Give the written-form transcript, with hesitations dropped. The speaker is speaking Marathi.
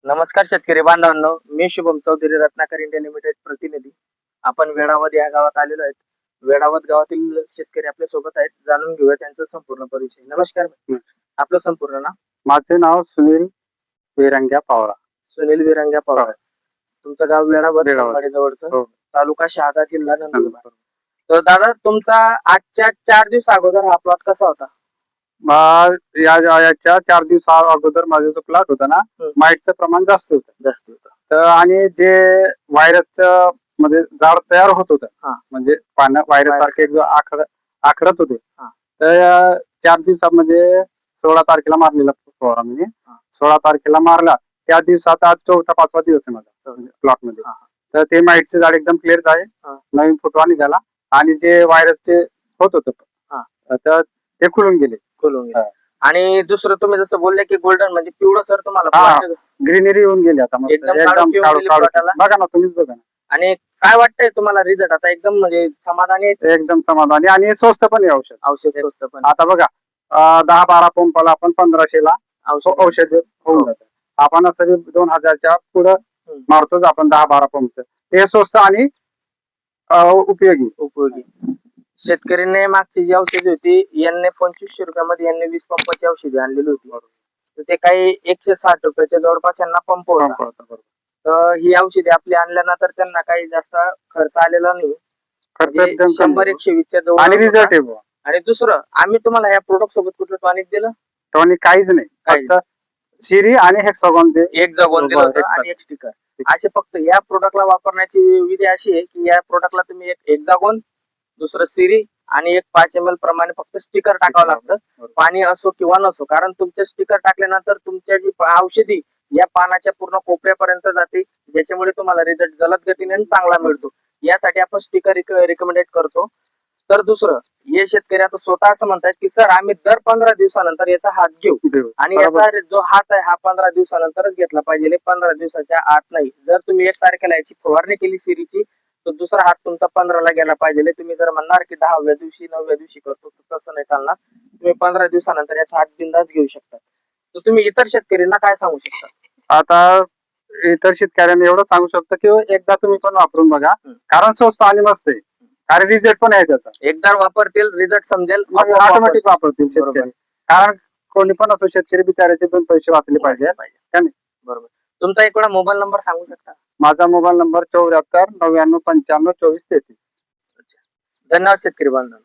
नमस्कार शेतकरी बांधवांनो, मी शुभम चौधरी, रत्नाकर इंडिया लिमिटेड प्रतिनिधी. आपण वेडावत या गावात आलेलो आहेत. वेडावत गावातील शेतकरी आपल्या सोबत आहेत. जाणून घेऊया त्यांचा संपूर्ण परिचय. नमस्कार. आपलं संपूर्ण नाव? माझे नाव सुनील विरंग्या पवार. सुनील विरंग्या पवार. तुमचं गाव वेडावत जवळचं, हो. तालुका शहादा, जिल्हा नंदुरबार. तर दादा, तुमचा आजच्या 4 दिवस अगोदर हा प्लॉट कसा होता? याच्या 4 दिवस अगोदर माझा जो प्लॉट होता ना, माईटचं प्रमाण जास्त होतं. तर आणि जे व्हायरसचं म्हणजे झाड तयार होत होतं, म्हणजे पानं व्हायरस सारखे जो आखडत होते. तर 4 दिवसात म्हणजे 16 तारखेला मारलेला फवारा मी. 16 तारखेला मारला. त्या दिवसात आज 4था-5वा दिवस आहे माझा प्लॉट मध्ये. तर ते माईटचे झाड एकदम क्लिअर आहे, नवीन फुटवा निघाला आणि जे व्हायरसचे होत होतं तर ते खुलून गेले. आणि दुसरं तुम्ही जसं बोलले की गोल्डन म्हणजे पिवळं सर तुम्हाला ग्रीनरी येऊन गेली आता एकदम बघा ना, तुम्हीच बघा ना. आणि काय वाटतंय तुम्हाला रिझल्ट आता? एकदम म्हणजे समाधानी? एकदम समाधानी आणि स्वस्त पण आहे औषध स्वस्त पण. आता बघा 10-12 पंपाला आपण 1500ला औषध होऊन जातं. आपण असं 2000च्या पुढे मारतोच आपण 10-12 पंपचं. ते स्वस्त आणि उपयोगी. शेतकऱ्यांनी मागची जी औषधी होती यांनी 2500 रुपयामध्ये यांनी 20 पंपाची औषधी आणलेली होती. तर ते काही 160 रुपयाच्या जवळपास यांना पंप होता. तर ही औषधी आपली आणल्यानंतर त्यांना काही जास्त खर्च आलेला नाही. खर्च 100-120च्या जवळ आणि रिझल्ट आहे. आणि दुसरं, आम्ही तुम्हाला या प्रोडक्ट सोबत कुठलं टॉनिक दिलं? टॉनिक काहीच नाही, फक्त सिरी आणि हेक्सागॉन एक जगोन दिलं होतं आणि एक स्टिकर. असे फक्त या प्रोडक्टला वापरण्याची विधी अशी आहे की या प्रोडक्टला तुम्ही एक हेक्सागॉन, दुसरं सिरी आणि एक 5 ml प्रमाणे फक्त स्टिकर टाकावं लागतं, पाणी असो किंवा नसो. कारण तुमचे स्टिकर टाकल्यानंतर तुमच्या जी औषधी या पानाच्या पूर्ण कोपऱ्यापर्यंत जाते, ज्याच्यामुळे तुम्हाला रिझल्ट जलद गतीने चांगला मिळतो. यासाठी आपण स्टिकर रिकमेंडेड करतो. तर दुसरं, हे शेतकरी आता स्वतः असं म्हणतात की सर आम्ही दर 15 दिवसानंतर याचा हात घेऊ आणि याचा जो हात आहे हा 15 दिवसानंतरच घेतला पाहिजे, 15 दिवसाच्या आत नाही. जर तुम्ही 1 तारखेला याची फवारणी केली सिरीची, तर दुसरा हात तुमचा 15ला गेला पाहिजे. तुम्ही जर म्हणणार की 10व्या दिवशी 9व्या दिवशी करतो, तर तसं नाही चालणार. तुम्ही 15 दिवसानंतर याचा हात बिंदास घेऊ शकता. तर तुम्ही इतर शेतकऱ्यांना काय सांगू शकता? आता इतर शेतकऱ्यांना एवढं सांगू शकतो की एकदा तुम्ही पण वापरून बघा, कारण स्वस्त आणि मस्त आहे आणि रिझल्ट पण आहे त्याचा. एकदा वापरतील रिझल्ट समजेल, ऑटोमॅटिक वापरतील शेतकरी. कारण कोणी पण असो, शेतकरी बिचाराचे पण पैसे वाचले पाहिजे. बरोबर. तुमचा एक वेळा मोबाईल नंबर सांगू शकता? माझा मोबाईल नंबर 74 99 95 24 33. धन्यवाद शेतकरी बांधव.